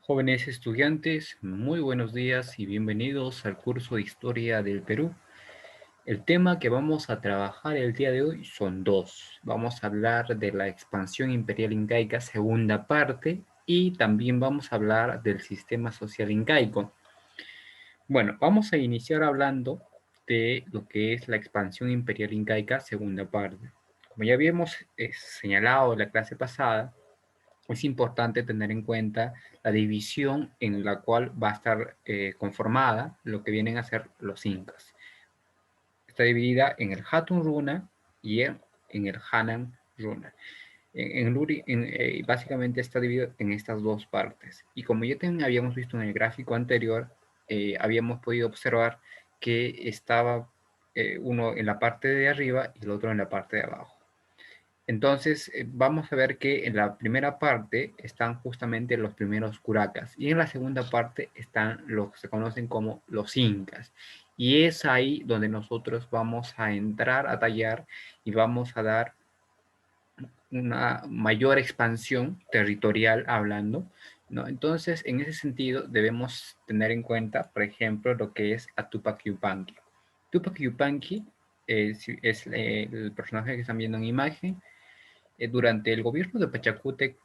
Jóvenes estudiantes, muy buenos días y bienvenidos al curso de Historia del Perú. El tema que vamos a trabajar el día de hoy son dos. Vamos a hablar de la expansión imperial incaica, segunda parte, y también vamos a hablar del sistema social incaico. Bueno, vamos a iniciar hablando de lo que es la expansión imperial incaica, segunda parte. Como ya habíamos señalado en la clase pasada, es importante tener en cuenta la división en la cual va a estar conformada lo que vienen a ser los incas. Está dividida en el Hatun Runa y en el Hanan Runa. Básicamente está dividido en estas dos partes. Y como ya habíamos visto en el gráfico anterior, habíamos podido observar que estaba uno en la parte de arriba y el otro en la parte de abajo. Entonces, vamos a ver que en la primera parte están justamente los primeros curacas y en la segunda parte están los que se conocen como los incas. Y es ahí donde nosotros vamos a entrar a tallar y vamos a dar una mayor expansión territorial hablando, ¿no? Entonces, en ese sentido, debemos tener en cuenta, por ejemplo, lo que es a Tupac Yupanqui. Tupac Yupanqui es el personaje que están viendo en imagen. Durante el gobierno de Pachacútec,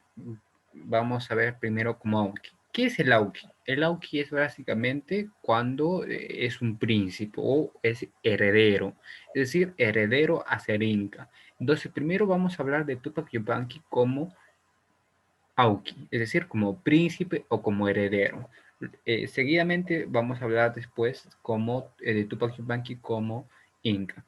vamos a ver primero como Auqui. ¿Qué es el Auqui? El Auqui es básicamente cuando es un príncipe o es heredero, es decir, heredero a ser inca. Entonces, primero vamos a hablar de Tupac Yupanqui como Auqui, es decir, como príncipe o como heredero. Seguidamente vamos a hablar después como de Tupac Yupanqui como inca.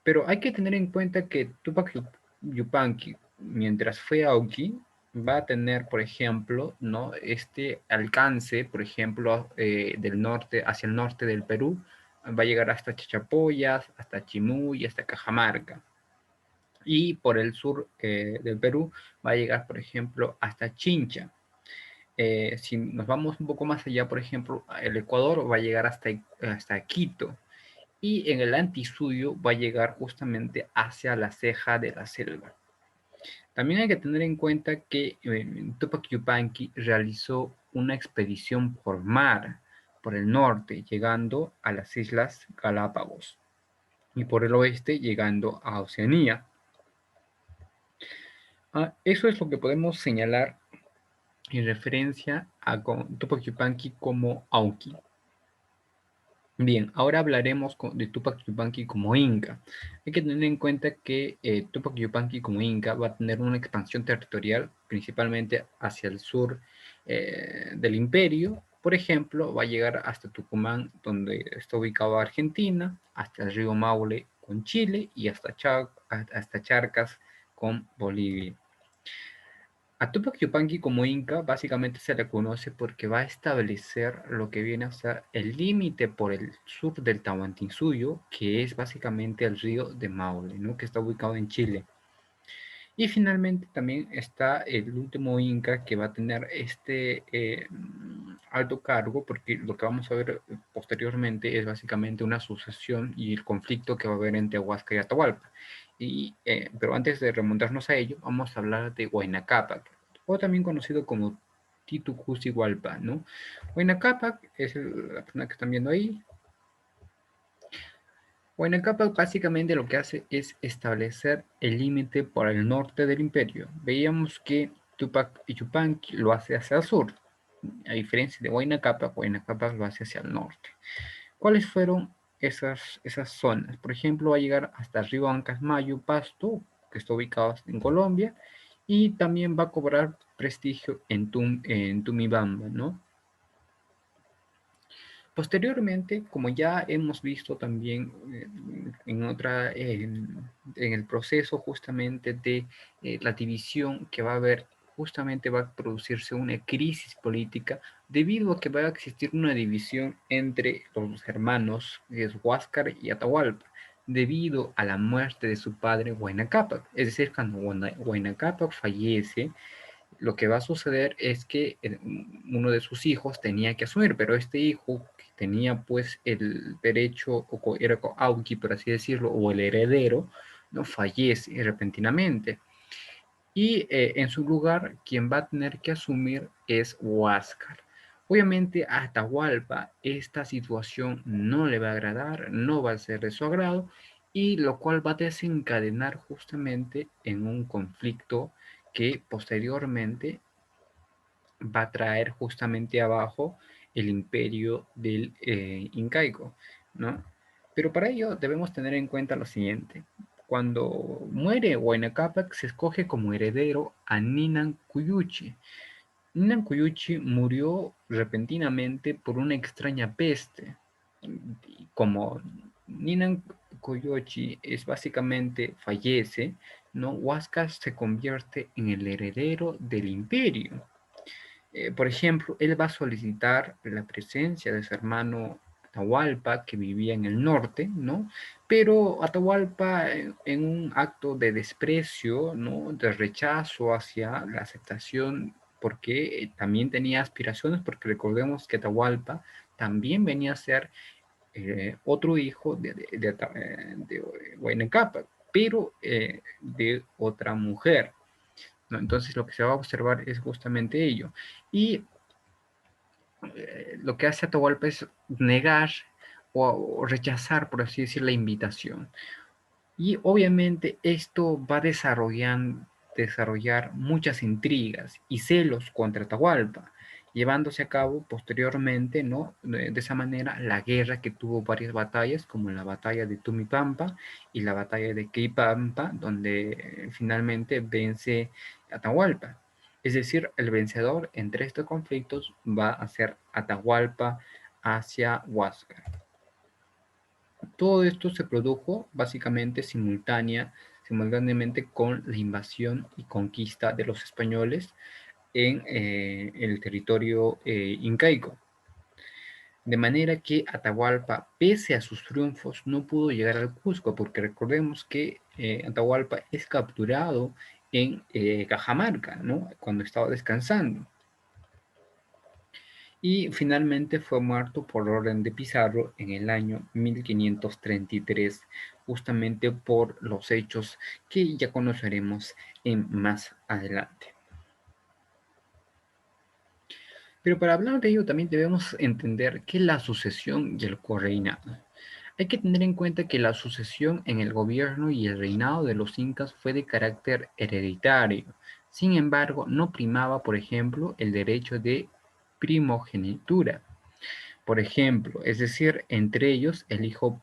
Pero hay que tener en cuenta que Tupac Yupanqui, mientras fue Auqui, va a tener, por ejemplo, ¿no? Este alcance, por ejemplo, del norte hacia el norte del Perú, va a llegar hasta Chachapoyas, hasta Chimuy, hasta Cajamarca. Y por el sur del Perú va a llegar, por ejemplo, hasta Chincha. Si nos vamos un poco más allá, por ejemplo, el Ecuador va a llegar hasta Quito y en el antisuyo va a llegar justamente hacia la ceja de la selva. También hay que tener en cuenta que Tupac Yupanqui realizó una expedición por mar, por el norte, llegando a las Islas Galápagos, y por el oeste, llegando a Oceanía. Eso es lo que podemos señalar en referencia a Tupac Yupanqui como Auqui. Bien, ahora hablaremos de Tupac Yupanqui como Inca. Hay que tener en cuenta que Tupac Yupanqui como Inca va a tener una expansión territorial principalmente hacia el sur del imperio. Por ejemplo, va a llegar hasta Tucumán, donde está ubicado Argentina, hasta el río Maule con Chile y hasta Charcas con Bolivia. A Tupac Yupanqui como Inca básicamente se le conoce porque va a establecer lo que viene a ser el límite por el sur del Tahuantinsuyo, que es básicamente el río de Maule, ¿no? Que está ubicado en Chile. Y finalmente también está el último Inca que va a tener este alto cargo, porque lo que vamos a ver posteriormente es básicamente una sucesión y el conflicto que va a haber entre Huasca y Atahualpa. Pero antes de remontarnos a ello, vamos a hablar de Huayna Cápac, o también conocido como Titu Cusi Hualpa, ¿no? Huayna Cápac es la persona que están viendo ahí. Huayna Cápac básicamente lo que hace es establecer el límite por el norte del imperio. Veíamos que Tupac Yupanqui lo hace hacia el sur. A diferencia de Huayna Cápac lo hace hacia el norte. ¿Cuáles fueron esas zonas? Por ejemplo, va a llegar hasta Río Ancasmayo, Pasto, que está ubicado en Colombia, y también va a cobrar prestigio en Tumibamba, ¿no? Posteriormente, como ya hemos visto también en el proceso justamente de la división que va a haber, justamente va a producirse una crisis política debido a que va a existir una división entre los hermanos, que es Huáscar y Atahualpa, debido a la muerte de su padre Huayna Cápac. Es decir, cuando Huayna Cápac fallece, lo que va a suceder es que uno de sus hijos tenía que asumir, pero este hijo que tenía pues el derecho, o era auqui, por así decirlo, o el heredero, no fallece repentinamente. Y en su lugar, quien va a tener que asumir es Huáscar. Obviamente a Atahualpa esta situación no le va a agradar, no va a ser de su agrado, y lo cual va a desencadenar justamente en un conflicto que posteriormente va a traer justamente abajo el imperio del incaico, ¿no? Pero para ello debemos tener en cuenta lo siguiente. Cuando muere Huayna Cápac, se escoge como heredero a Ninan Cuyuchi. Ninan Cuyuchi murió repentinamente por una extraña peste. Como Ninan Cuyuchi es básicamente fallece, ¿no? Huáscar se convierte en el heredero del imperio. Por ejemplo, él va a solicitar la presencia de su hermano Atahualpa, que vivía en el norte, ¿no? Pero Atahualpa, en un acto de desprecio, ¿no? De rechazo hacia la aceptación, porque también tenía aspiraciones, porque recordemos que Atahualpa también venía a ser otro hijo de Huayna Cápac, pero de otra mujer, ¿no? Entonces lo que se va a observar es justamente ello. Y lo que hace Atahualpa es negar o rechazar, por así decir, la invitación. Y obviamente esto va a desarrollar muchas intrigas y celos contra Atahualpa, llevándose a cabo posteriormente, ¿no? De esa manera, la guerra que tuvo varias batallas, como la batalla de Tumipampa y la batalla de Queipampa, donde finalmente vence Atahualpa. Es decir, el vencedor entre estos conflictos va a ser Atahualpa hacia Huáscar. Todo esto se produjo básicamente simultáneamente con la invasión y conquista de los españoles en el territorio incaico. De manera que Atahualpa, pese a sus triunfos, no pudo llegar al Cusco, porque recordemos que Atahualpa es capturado en Cajamarca, ¿no? Cuando estaba descansando. Y finalmente fue muerto por orden de Pizarro en el año 1533, justamente por los hechos que ya conoceremos en más adelante. Pero para hablar de ello también debemos entender que la sucesión y el correinado. Hay que tener en cuenta que la sucesión en el gobierno y el reinado de los incas fue de carácter hereditario. Sin embargo, no primaba, por ejemplo, el derecho de primogenitura. Por ejemplo, es decir, entre ellos el hijo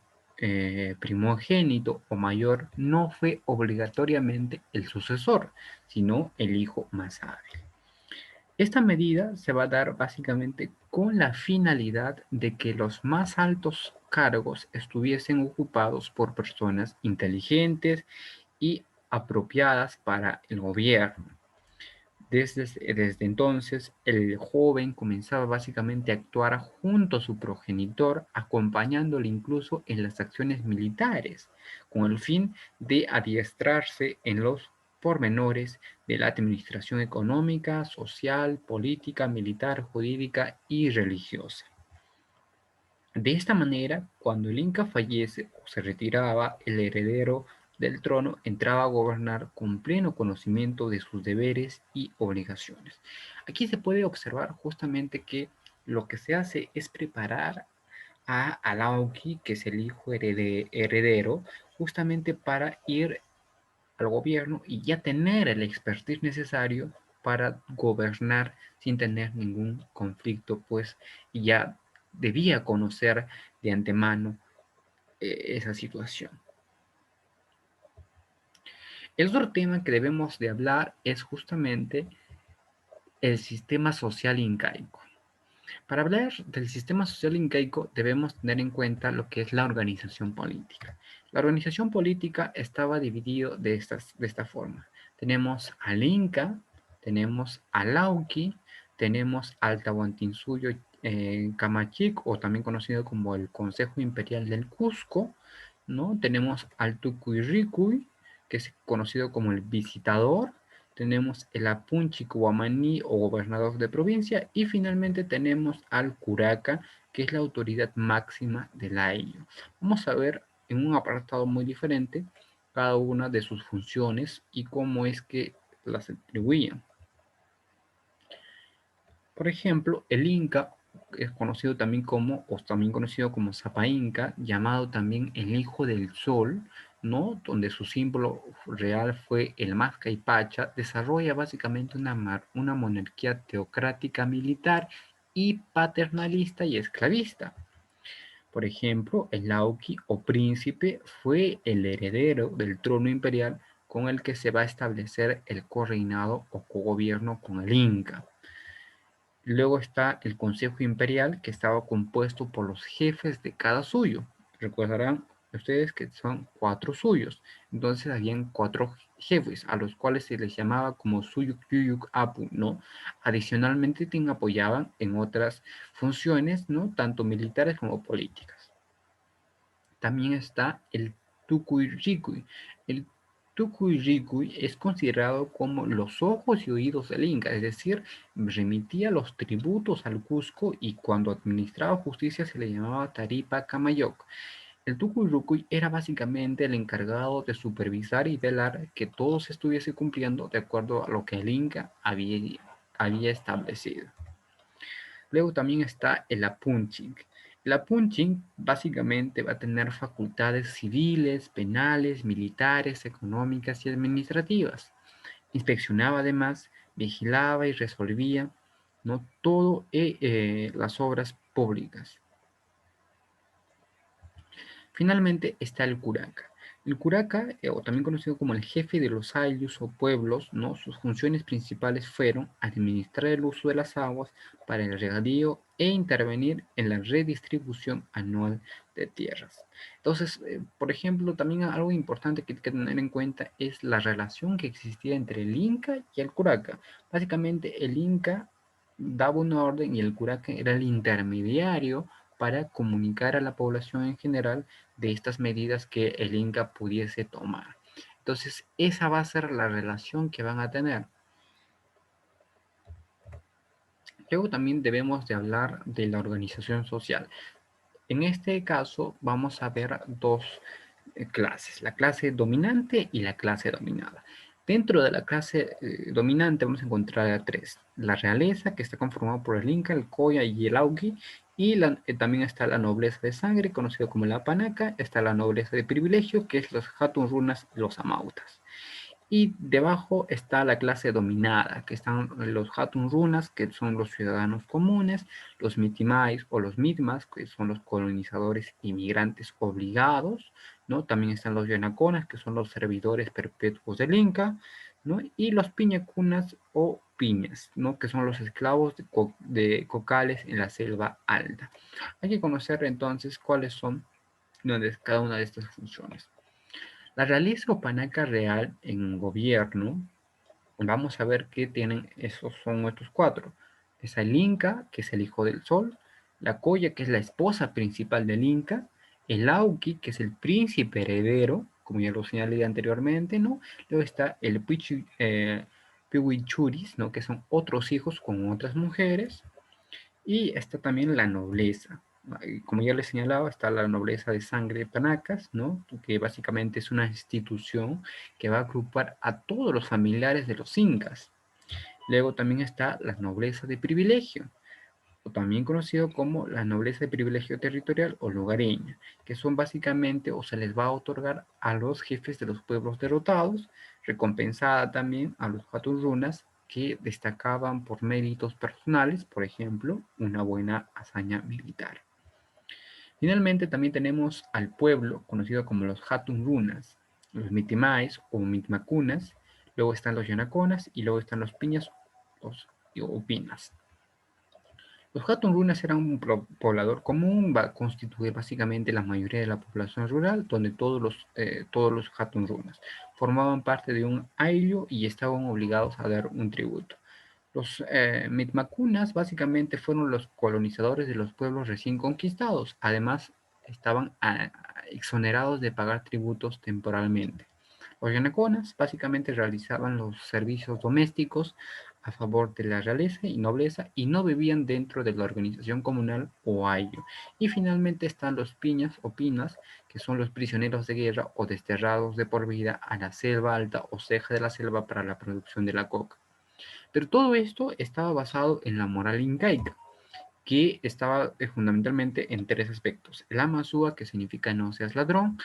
primogénito o mayor no fue obligatoriamente el sucesor, sino el hijo más hábil. Esta medida se va a dar básicamente con la finalidad de que los más altos cargos estuviesen ocupados por personas inteligentes y apropiadas para el gobierno. Desde entonces, el joven comenzaba básicamente a actuar junto a su progenitor, acompañándole incluso en las acciones militares, con el fin de adiestrarse en los pormenores de la administración económica, social, política, militar, jurídica y religiosa. De esta manera, cuando el Inca fallece o se retiraba, el heredero del trono entraba a gobernar con pleno conocimiento de sus deberes y obligaciones. Aquí se puede observar justamente que lo que se hace es preparar a Alauqui, que es el hijo heredero, justamente para ir al gobierno y ya tener el expertise necesario para gobernar sin tener ningún conflicto, pues ya debía conocer de antemano esa situación. El otro tema que debemos de hablar es justamente el sistema social incaico. Para hablar del sistema social incaico debemos tener en cuenta lo que es la organización política. La organización política estaba dividida de esta forma. Tenemos al Inca, tenemos al Lauqui, tenemos al Tahuantinsuyo Camachic, o también conocido como el Consejo Imperial del Cusco, ¿no? Tenemos al Tucuyricui, que es conocido como el Visitador, tenemos el Apunchi Cuamaní o gobernador de provincia y finalmente tenemos al Curaca, que es la autoridad máxima de la IO. Vamos a ver en un apartado muy diferente cada una de sus funciones y cómo es que las atribuían. Por ejemplo, el Inca es conocido también como, o también conocido como Zapa Inca, llamado también el Hijo del Sol, ¿no? Donde su símbolo real fue el Mascaipacha, desarrolla básicamente una monarquía teocrática militar y paternalista y esclavista. Por ejemplo, el Lauqui o príncipe fue el heredero del trono imperial con el que se va a establecer el correinado o cogobierno con el Inca. Luego está el Consejo Imperial, que estaba compuesto por los jefes de cada suyo. Recordarán ustedes que son 4 suyos. Entonces habían 4 jefes, a los cuales se les llamaba como Suyuk Yuyuk Apu, ¿no? Adicionalmente, te apoyaban en otras funciones, ¿no? Tanto militares como políticas. También está el Tucuyricui. El Tucuyricui es considerado como los ojos y oídos del Inca, es decir, remitía los tributos al Cusco y cuando administraba justicia se le llamaba Taripa Camayoc. El Tucuyricui era básicamente el encargado de supervisar y velar que todo se estuviese cumpliendo de acuerdo a lo que el Inca había establecido. Luego también está el Apunching. El Apunching básicamente va a tener facultades civiles, penales, militares, económicas y administrativas. Inspeccionaba además, vigilaba y resolvía, ¿no? Todo las obras públicas. Finalmente está el curaca. El curaca, o también conocido como el jefe de los ayllus o pueblos, ¿no? Sus funciones principales fueron administrar el uso de las aguas para el regadío e intervenir en la redistribución anual de tierras. Entonces, por ejemplo, también algo importante que hay que tener en cuenta es la relación que existía entre el Inca y el curaca. Básicamente, el Inca daba una orden y el curaca era el intermediario para comunicar a la población en general de estas medidas que el Inca pudiese tomar. Entonces, esa va a ser la relación que van a tener. Luego también debemos de hablar de la organización social. En este caso vamos a ver dos clases, la clase dominante y la clase dominada. Dentro de la clase dominante vamos a encontrar a 3. La realeza, que está conformada por el Inca, el Coya y el Auqui, y también está la nobleza de sangre, conocida como la Panaca, está la nobleza de privilegio, que es los Hatun Runas y los Amautas. Y debajo está la clase dominada, que están los Hatun Runas, que son los ciudadanos comunes, los Mitimais o los Mitmas, que son los colonizadores inmigrantes obligados, ¿no? También están los Yanaconas, que son los servidores perpetuos del Inca, ¿no? Y los Piñacunas o Piñas, ¿no? Que son los esclavos de cocales en la selva alta. Hay que conocer entonces cuáles son cada una de estas funciones. La realeza o panaca real en gobierno, vamos a ver qué tienen, esos son estos 4. Es el Inca, que es el hijo del sol, la Coya, que es la esposa principal del Inca, el Auqui, que es el príncipe heredero, como ya lo señalé anteriormente, ¿no? Luego está el Pihuichuris, ¿no? Que son otros hijos con otras mujeres, y está también la nobleza. Como ya les señalaba, está la nobleza de sangre Panacas, ¿no? Que básicamente es una institución que va a agrupar a todos los familiares de los incas. Luego también está la nobleza de privilegio, o también conocido como la nobleza de privilegio territorial o lugareña, que son básicamente o se les va a otorgar a los jefes de los pueblos derrotados, recompensada también a los Runas que destacaban por méritos personales, por ejemplo, una buena hazaña militar. Finalmente también tenemos al pueblo conocido como los Runas, los Mitimais o Mitmacunas, luego están los Yanaconas y luego están los Piñas o Pinas. Los Hatun Runas eran un poblador común, va a constituir básicamente la mayoría de la población rural, donde todos los Hatun Runas formaban parte de un ayllu y estaban obligados a dar un tributo. Los Mitmacunas básicamente fueron los colonizadores de los pueblos recién conquistados, además estaban exonerados de pagar tributos temporalmente. Los yanaconas básicamente realizaban los servicios domésticos a favor de la realeza y nobleza y no vivían dentro de la organización comunal o ayllu. Y finalmente están los piñas o pinas, que son los prisioneros de guerra o desterrados de por vida a la selva alta o ceja de la selva para la producción de la coca. Pero todo esto estaba basado en la moral incaica, que estaba fundamentalmente en tres aspectos. El ama sua, que significa no seas ladrón,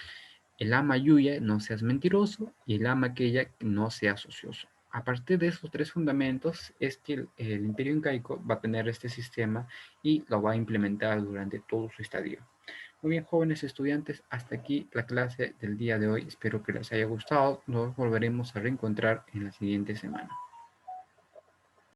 el ama yuya, no seas mentiroso, y el ama aquella, no seas ocioso. A partir de esos tres fundamentos es que el imperio incaico va a tener este sistema y lo va a implementar durante todo su estadio. Muy bien, jóvenes estudiantes, hasta aquí la clase del día de hoy. Espero que les haya gustado. Nos volveremos a reencontrar en la siguiente semana.